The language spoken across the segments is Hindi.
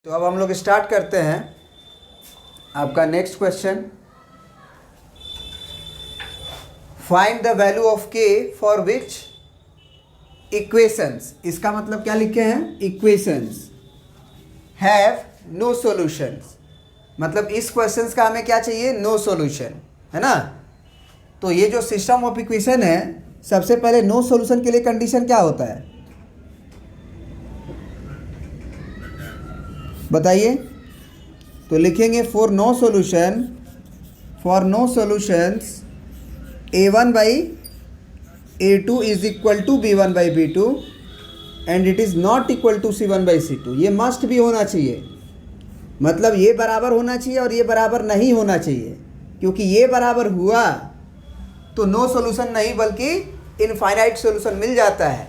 तो अब हम लोग स्टार्ट करते हैं आपका next question. Find the value of के फॉर विच इक्वेशंस, इसका मतलब क्या लिखे हैं, इक्वेशंस हैव नो सॉल्यूशंस। मतलब इस क्वेश्चंस का हमें क्या चाहिए, नो सॉल्यूशन, है ना। तो ये जो सिस्टम ऑफ इक्वेशन है, सबसे पहले नो सॉल्यूशन के लिए कंडीशन क्या होता है बताइए। तो लिखेंगे for no solution, for no solutions a1 by a2 is equal to b1 by b2 and it is not equal to c1 by c2। ये मस्ट भी होना चाहिए, मतलब ये बराबर होना चाहिए और ये बराबर नहीं होना चाहिए, क्योंकि ये बराबर हुआ तो नो सॉल्यूशन नहीं बल्कि इनफाइनाइट सॉल्यूशन मिल जाता है।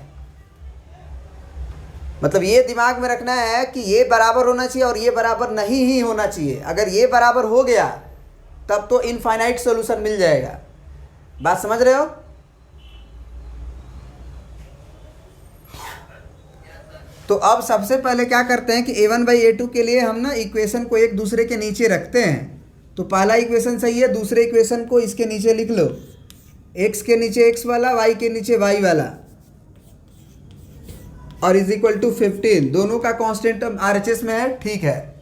मतलब ये दिमाग में रखना है कि ये बराबर होना चाहिए और ये बराबर नहीं ही होना चाहिए। अगर ये बराबर हो गया तब तो इनफाइनाइट सॉल्यूशन मिल जाएगा। बात समझ रहे हो। तो अब सबसे पहले क्या करते हैं कि a1 बाई a2 के लिए हम ना इक्वेशन को एक दूसरे के नीचे रखते हैं। तो पहला इक्वेशन सही है, दूसरे इक्वेशन को इसके नीचे लिख लो, x के नीचे x वाला, y के नीचे y वाला, और इज इक्वल टू 15। दोनों का कांस्टेंट RHS में है, ठीक है।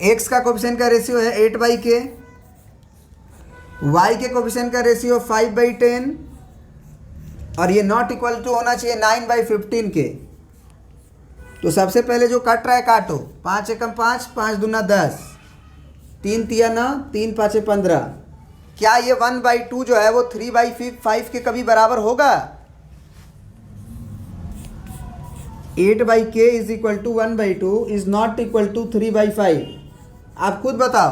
x का कोफिशिएंट का रेशियो है 8 बाई के, y के कोफिशिएंट का रेशियो 5 बाई 10, और ये नॉट इक्वल टू होना चाहिए 9 बाई 15 के। तो सबसे पहले जो कट रहा है काटो, 5 एकम 5, 5 दूना 10, 3 तिया 9, 3 पाँचे 15। क्या ये 1 बाई 2 जो है वो 3 बाई 5 के कभी बराबर होगा। 8 by k is equal to 1 by 2 is not equal to 3 by 5। आप खुद बताओ,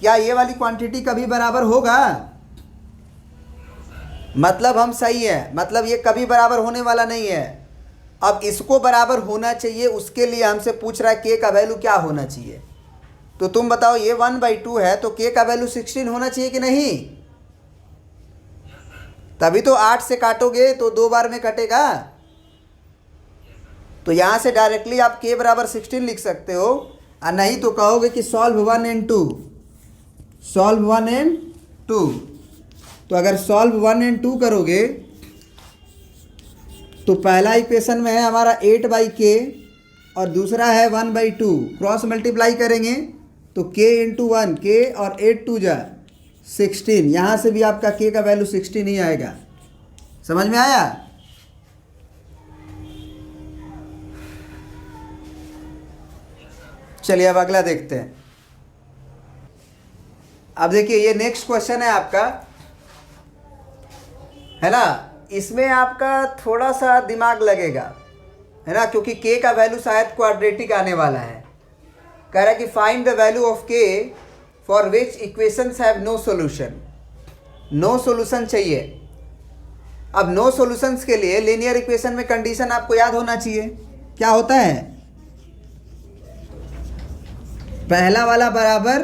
क्या ये वाली क्वांटिटी कभी बराबर होगा। मतलब हम सही है, मतलब ये कभी बराबर होने वाला नहीं है। अब इसको बराबर होना चाहिए, उसके लिए हमसे पूछ रहा है के का वैल्यू क्या होना चाहिए। तो तुम बताओ, ये 1 बाई 2 है तो के का वैल्यू 16 होना चाहिए कि नहीं। तभी तो 8 से काटोगे तो 2 बार में कटेगा। तो यहाँ से डायरेक्टली आप के बराबर 16 लिख सकते हो, और नहीं तो कहोगे कि सॉल्व 1 एंड 2, सॉल्व 1 एंड 2। तो अगर सॉल्व 1 एंड 2 करोगे तो पहला इक्वेशन में है हमारा 8 बाई के और दूसरा है 1 बाई 2। क्रॉस मल्टीप्लाई करेंगे तो k इंटू 1, के और 8 2 जा 16। यहाँ से भी आपका k का वैल्यू 16 ही आएगा। समझ में आया। चलिए अब अगला देखते हैं। अब देखिए ये नेक्स्ट क्वेश्चन है आपका, है ना। इसमें आपका थोड़ा सा दिमाग लगेगा, है ना, क्योंकि k का वैल्यू शायद क्वाड्रेटिक आने वाला है। कह रहा है कि find the value of k for which equations have no solution. No solution चाहिए। अब नो सॉल्यूशंस के लिए लीनियर इक्वेशन में कंडीशन आपको याद होना चाहिए। क्या होता है, पहला वाला बराबर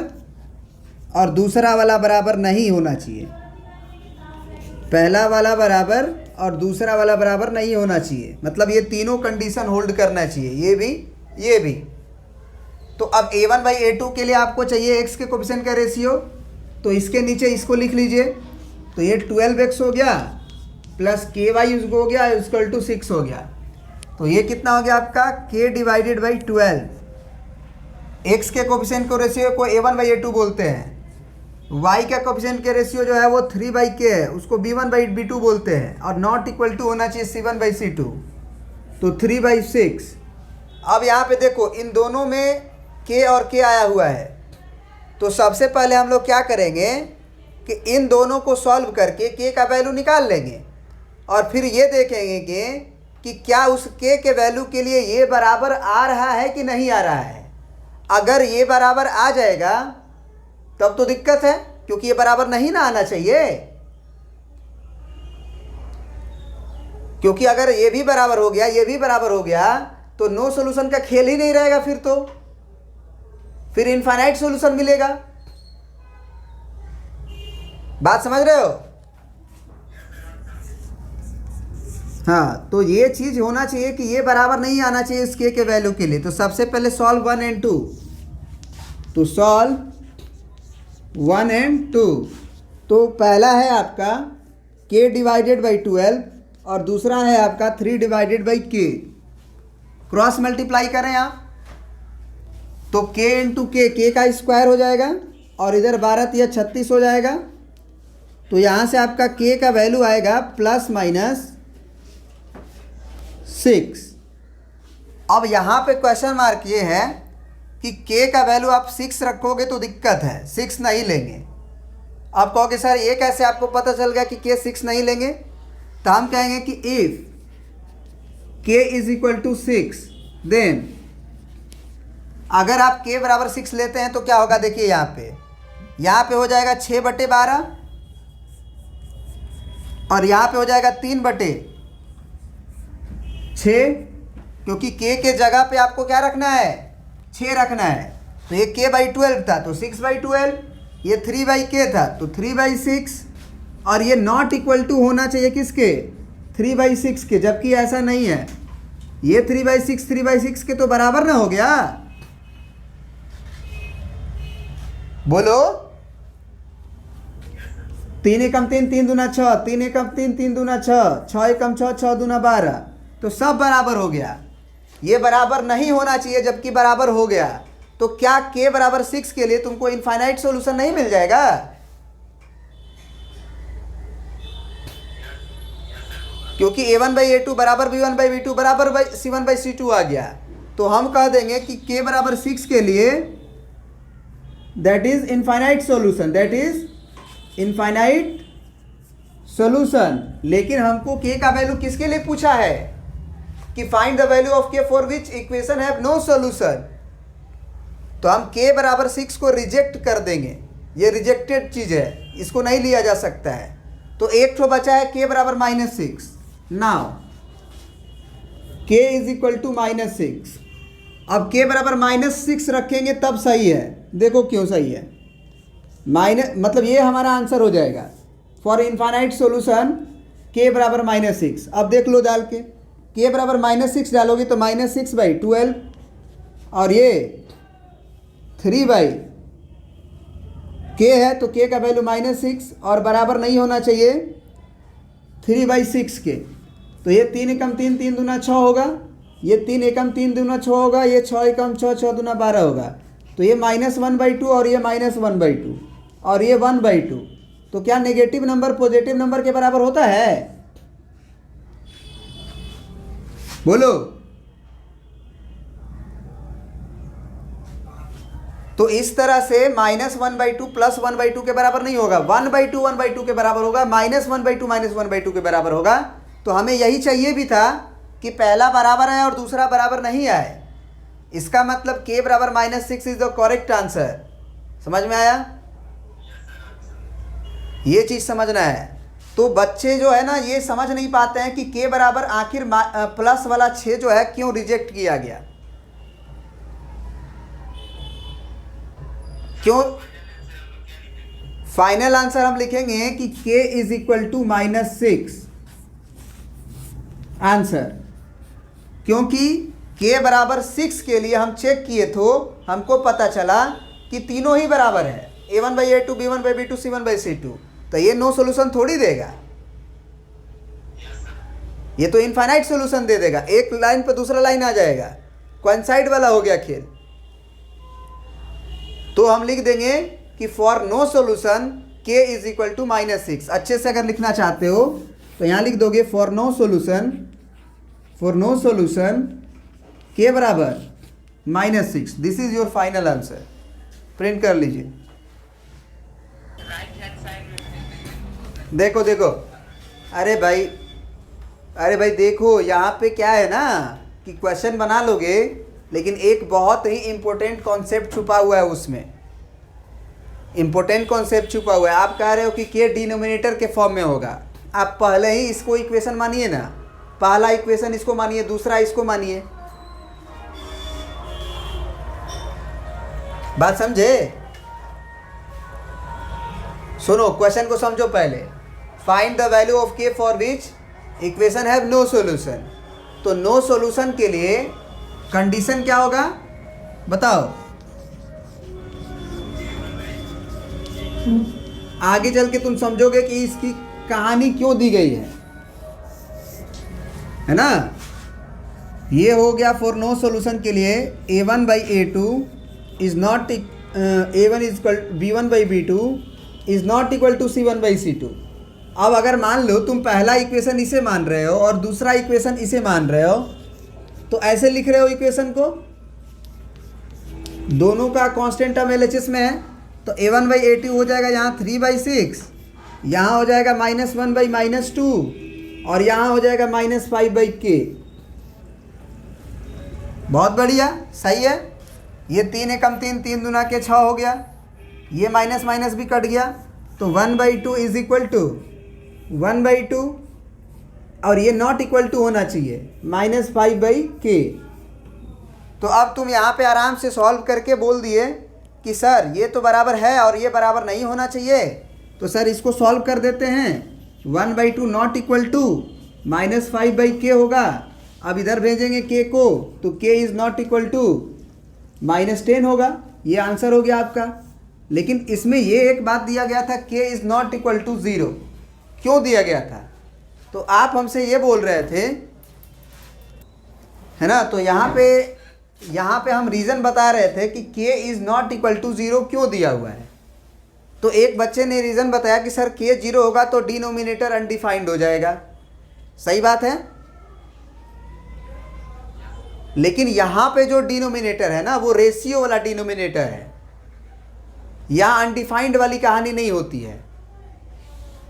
और दूसरा वाला बराबर नहीं होना चाहिए। पहला वाला बराबर और दूसरा वाला बराबर नहीं होना चाहिए, मतलब ये तीनों कंडीशन होल्ड करना चाहिए, ये भी ये भी। तो अब a1 बाई a2 के लिए आपको चाहिए x के कोफिशिएंट का रेशियो, तो इसके नीचे इसको लिख लीजिए। तो ये 12x हो गया प्लस ky हो गया इक्वल टू 6 हो गया। तो ये कितना हो गया आपका k डिवाइडेड बाई 12। x के कोफिशिएंट को रेशियो को a1 बाई a2 बोलते हैं। y का कोफिशिएंट के रेशियो जो है वो 3 बाई के है, उसको b1 बाई b2 बोलते हैं, और नॉट इक्वल टू होना चाहिए c1 बाई c2, तो 3 बाई 6। अब यहाँ पे देखो इन दोनों में k और k आया हुआ है। तो सबसे पहले हम लोग क्या करेंगे कि इन दोनों को सॉल्व करके k का वैल्यू निकाल लेंगे, और फिर ये देखेंगे कि क्या उस k के वैल्यू के लिए ये बराबर आ रहा है कि नहीं आ रहा है। अगर ये बराबर आ जाएगा तब तो दिक्कत है, क्योंकि ये बराबर नहीं ना आना चाहिए। क्योंकि अगर ये भी बराबर हो गया, ये भी बराबर हो गया, तो नो सॉल्यूशन का खेल ही नहीं रहेगा। फिर इनफाइनाइट सॉल्यूशन मिलेगा। बात समझ रहे हो। हाँ, तो ये चीज़ होना चाहिए कि ये बराबर नहीं आना चाहिए इस के वैल्यू के लिए। तो सबसे पहले सॉल्व 1 एंड 2। तो सॉल्व 1 एंड 2। तो पहला है आपका k डिवाइडेड बाई 12 और दूसरा है आपका 3 divided by k। Cross multiply करें आप तो k इंटू के का स्क्वायर हो जाएगा और इधर 12 या 36 हो जाएगा। तो यहाँ से आपका k का वैल्यू आएगा प्लस माइनस 6। अब यहाँ पे क्वेश्चन मार्क ये है कि k का वैल्यू आप 6 रखोगे तो दिक्कत है, 6 नहीं लेंगे। आप कहोगे सर ये कैसे आपको पता चल गया कि k 6 नहीं लेंगे? तो हम कहेंगे कि if k is equal to 6 then अगर आप k बराबर 6 लेते हैं तो क्या होगा, देखिए यहाँ पे हो जाएगा 6/12 और यहाँ पे हो जाएगा 3/6, क्योंकि k के जगह पे आपको क्या रखना है, 6 रखना है। तो ये k/12 था तो 6/12, ये 3/k था तो 3/6 और ये नॉट इक्वल टू होना चाहिए किसके, 3/6 के, जबकि ऐसा नहीं है। ये 3/6 के तो बराबर ना हो गया, बोलो। 3 एकम 3, 3 दूना 6, 3 एकम 3, 3 दूना 6, 6 एकम 6, 6 दूना 12, तो सब बराबर हो गया। ये बराबर नहीं होना चाहिए जबकि बराबर हो गया। तो क्या k बराबर 6 के लिए तुमको इनफाइनाइट सॉल्यूशन नहीं मिल जाएगा? क्योंकि a1/a2 बराबर b1/b2 बराबर c1/c2 आ गया। तो हम कह देंगे कि k बराबर 6 के लिए that is infinite solution, that is infinite solution. लेकिन हमको k का वैल्यू किसके लिए पूछा है कि find the value of k for which equation have no solution. तो हम k बराबर 6 को रिजेक्ट कर देंगे, ये रिजेक्टेड चीज़ है, इसको नहीं लिया जा सकता है। तो एक तो बचा है k बराबर -6। Now k is equal to -6। अब k बराबर -6 रखेंगे तब सही है। देखो क्यों सही है, मतलब ये हमारा आंसर हो जाएगा फॉर इनफाइनाइट सॉल्यूशन k बराबर -6। अब देख लो डाल के, k बराबर -6 डालोगे तो -6/12 और ये 3/k है तो k का वैल्यू -6 और बराबर नहीं होना चाहिए 3/6 के। तो ये 3 एकम 3, 3 दूना 6 होगा, ये 3 एकम 3 दूना 6 होगा, ये 6 एकम 6, 6 दूना 12 होगा। तो ये -1/2 और ये -1/2 और ये 1/2। तो क्या नेगेटिव नंबर पॉजिटिव नंबर के बराबर होता है? बोलो। तो इस तरह से -1/2 + 1/2 के बराबर नहीं होगा, 1/2 1/2 के बराबर होगा, -1/2 -1/2 के बराबर होगा। तो हमें यही चाहिए भी था कि पहला बराबर है और दूसरा बराबर नहीं आए। इसका मतलब k बराबर -6 इज द करेक्ट आंसर। समझ में आया? ये चीज़ समझना है। तो बच्चे जो है ना ये समझ नहीं पाते हैं कि k बराबर आखिर प्लस वाला 6 जो है क्यों रिजेक्ट किया गया, क्यों। फाइनल आंसर हम लिखेंगे कि k is equal to -6 answer, क्योंकि k बराबर 6 के लिए हम चेक किए तो हमको पता चला कि तीनों ही बराबर है, a1/a2 b1/b2 c1/c2। तो ये नो सॉल्यूशन थोड़ी देगा, ये तो इनफाइनाइट सॉल्यूशन दे देगा। एक लाइन पे दूसरा लाइन आ जाएगा, कोइंसाइड वाला हो गया खेल। तो हम लिख देंगे कि for no solution k is equal to -6। अच्छे से अगर लिखना चाहते हो तो यहाँ लिख दोगे फॉर नो सॉल्यूशन k बराबर -6। This is your final answer. Print कर लीजिए। देखो देखो, अरे भाई देखो, यहाँ पे क्या है ना कि क्वेश्चन बना लोगे लेकिन एक बहुत ही इंपॉर्टेंट कॉन्सेप्ट छुपा हुआ है उसमें। इंपॉर्टेंट कॉन्सेप्ट छुपा हुआ है। आप कह रहे हो कि k डिनोमिनेटर के फॉर्म में होगा, आप पहले ही इसको इक्वेशन मानिए ना, पहला इक्वेशन इसको मानिए, दूसरा इसको मानिए। बात समझे? सुनो क्वेश्चन को समझो पहले। Find the value of k for which equation have no solution. तो नो सॉल्यूशन के लिए कंडीशन क्या होगा बताओ? आगे चल के तुम समझोगे कि इसकी कहानी क्यों दी गई है ना। ये हो गया फॉर नो सॉल्यूशन के लिए a1/a2 is not a1 is b1/b2 is not equal to c1/c2। अब अगर मान लो तुम पहला इक्वेशन इसे मान रहे हो और दूसरा इक्वेशन इसे मान रहे हो, तो ऐसे लिख रहे हो इक्वेशन को, दोनों का कांस्टेंट टर्म LHS में है, तो a1/a2 हो जाएगा यहाँ 3/6, यहाँ हो जाएगा -1/-2 और यहाँ हो जाएगा -5/k। बहुत बढ़िया, सही है। ये 3 एकम 3, 3 दूना के 6 हो गया, ये माइनस माइनस भी कट गया, तो 1/2 इज इक्वल टू 1/2 और ये नॉट इक्वल टू होना चाहिए -5/k। तो अब तुम यहाँ पे आराम से सॉल्व करके बोल दिए कि सर ये तो बराबर है और ये बराबर नहीं होना चाहिए, तो सर इसको सॉल्व कर देते हैं। 1/2 नॉट इक्वल टू -5/k होगा। अब इधर भेजेंगे k को, तो k is not equal to -10 होगा। ये आंसर हो गया आपका। लेकिन इसमें ये एक बात दिया गया था, k is not equal to 0। क्यों दिया गया था? तो आप हमसे ये बोल रहे थे, है ना। तो यहाँ पे हम रीज़न बता रहे थे कि k is not equal to 0 क्यों दिया हुआ है। तो एक बच्चे ने रीज़न बताया कि सर k 0 होगा तो डिनोमिनेटर अनडिफाइंड हो जाएगा। सही बात है, लेकिन यहाँ पे जो डिनोमिनेटर है ना, वो रेशियो वाला डिनोमिनेटर है। यहाँ अनडिफाइंड वाली कहानी नहीं होती है।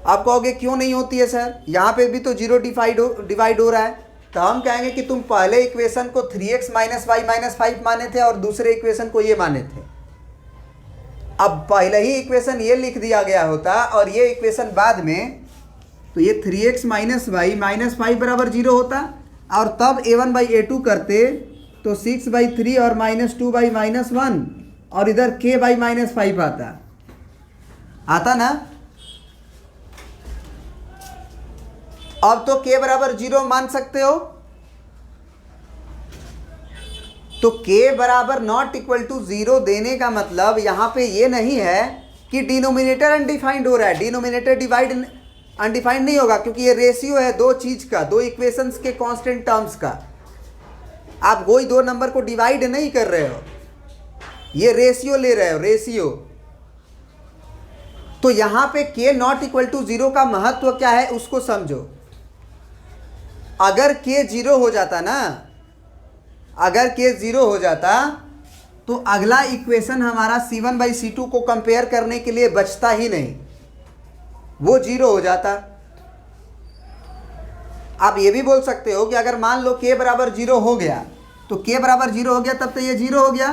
आप कहोगे क्यों नहीं होती है सर, यहाँ पे भी तो 0 डिवाइड हो रहा है। तो हम कहेंगे कि तुम पहले इक्वेशन को 3x - y - 5 माने थे और दूसरे इक्वेशन को ये माने थे। अब पहले ही इक्वेशन ये लिख दिया गया होता और ये इक्वेशन बाद में, तो ये 3x - y - 5 बराबर 0 होता और तब a1/a2 करते तो 6/3 और -2/-1 और इधर k/-5 आता ना। अब तो k बराबर 0 मान सकते हो। तो k बराबर नॉट इक्वल टू 0 देने का मतलब यहाँ पे ये नहीं है कि डिनोमिनेटर अनडिफाइंड हो रहा है। डिनोमिनेटर डिवाइड अनडिफाइंड नहीं होगा, क्योंकि ये रेशियो है दो चीज़ का, दो इक्वेशंस के कांस्टेंट टर्म्स का। आप कोई दो नंबर को डिवाइड नहीं कर रहे हो, ये रेशियो ले रहे हो, रेशियो। तो यहाँ पे k नॉट इक्वल टू 0 का महत्व क्या है उसको समझो। अगर k 0 हो जाता ना, अगर k 0 हो जाता तो अगला इक्वेशन हमारा c1/c2 को कंपेयर करने के लिए बचता ही नहीं, वो 0 हो जाता। आप ये भी बोल सकते हो कि अगर मान लो k बराबर 0 हो गया, तो k बराबर 0 हो गया तब तो ये 0 हो गया,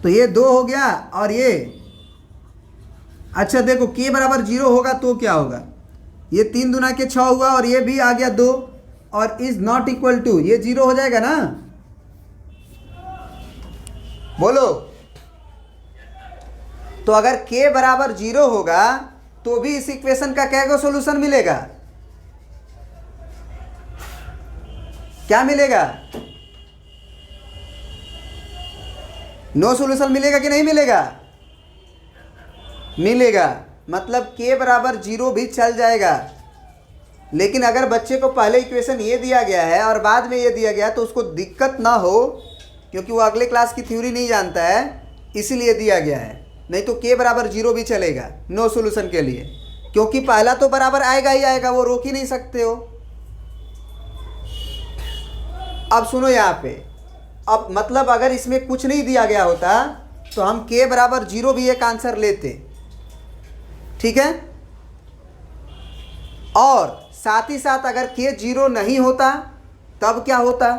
तो ये 2 हो गया और ये, अच्छा देखो k बराबर 0 होगा तो क्या होगा, ये 3 दूना के 6 हुआ और ये भी आ गया 2 और इज नॉट इक्वल टू, ये 0 हो जाएगा ना। बोलो, तो अगर k बराबर 0 होगा तो भी इस इक्वेशन का क्या सॉल्यूशन मिलेगा? क्या मिलेगा? नो सॉल्यूशन मिलेगा कि नहीं मिलेगा? मिलेगा। मतलब k बराबर 0 भी चल जाएगा। लेकिन अगर बच्चे को पहले इक्वेशन ये दिया गया है और बाद में ये दिया गया तो उसको दिक्कत ना हो, क्योंकि वो अगले क्लास की थ्योरी नहीं जानता है, इसीलिए दिया गया है। नहीं तो k बराबर 0 भी चलेगा नो सॉल्यूशन के लिए, क्योंकि पहला तो बराबर आएगा ही आएगा, वो रोक ही नहीं सकते हो। अब सुनो यहाँ पे, अब मतलब अगर इसमें कुछ नहीं दिया गया होता तो हम k बराबर 0 भी एक आंसर लेते, ठीक है। और साथ ही साथ अगर k 0 नहीं होता तब क्या होता?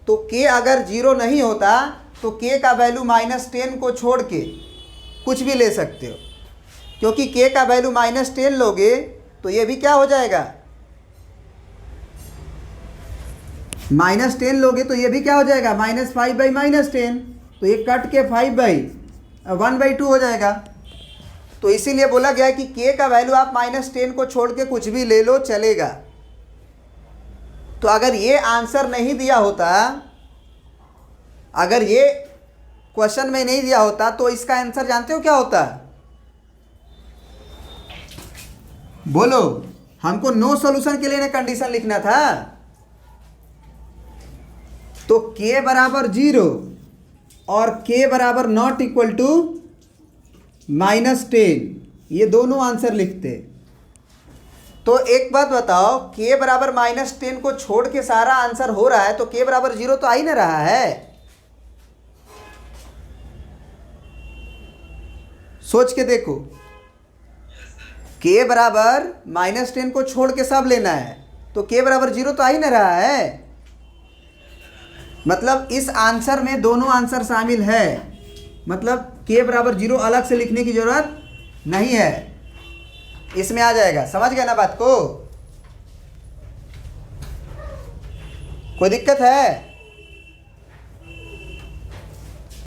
तो k अगर 0 नहीं होता तो k का वैल्यू -10 को छोड़ के कुछ भी ले सकते हो, क्योंकि k का वैल्यू -10 लोगे तो ये भी क्या हो जाएगा, -10 लोगे तो ये भी क्या हो जाएगा, -5/-10, तो ये कट के 5/1/2 हो जाएगा। तो इसीलिए बोला गया है कि k का वैल्यू आप -10 को छोड़ के कुछ भी ले लो चलेगा, तो अगर ये आंसर नहीं दिया होता, अगर ये क्वेश्चन में नहीं दिया होता तो इसका आंसर जानते हो क्या होता? बोलो, हमको नो सॉल्यूशन के लिए ना कंडीशन लिखना था। तो k बराबर 0 और k बराबर नॉट इक्वल टू -10, ये दोनों आंसर लिखते। तो एक बात बताओ, k बराबर -10 को छोड़ के सारा आंसर हो रहा है, तो k बराबर 0 तो आ ही ना रहा है। सोच के देखो, k बराबर -10 को छोड़ के सब लेना है, तो k बराबर 0 तो आ ही ना रहा है। मतलब इस आंसर में दोनों आंसर शामिल है, मतलब k बराबर 0 अलग से लिखने की जरूरत नहीं है, इसमें आ जाएगा। समझ गए ना बात को? कोई दिक्कत है?